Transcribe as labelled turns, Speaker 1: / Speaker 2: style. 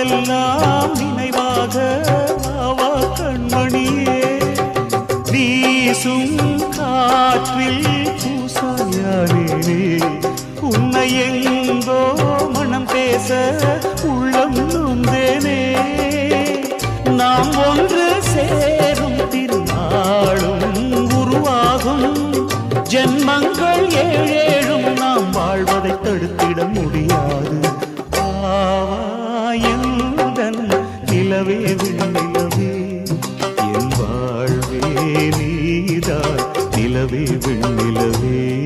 Speaker 1: நாளெல்லாம் நினைவாக வாவா கண்மணியே வீசும் காற்றில் பூசாயானே உன்னை எங்கோ மனம் பேச உள்ளம் நொந்தேனே நாம் ஒன்று சேரும் திருநாளும் உருவாகும் ஜென்மங்கள் ஏழேழும் நாம் வாழ்வதை தடுத்திட முடியாது நிலவே விண்ணிலவே என் வாழ்வே நீதான் நிலவே விண்ணிலவே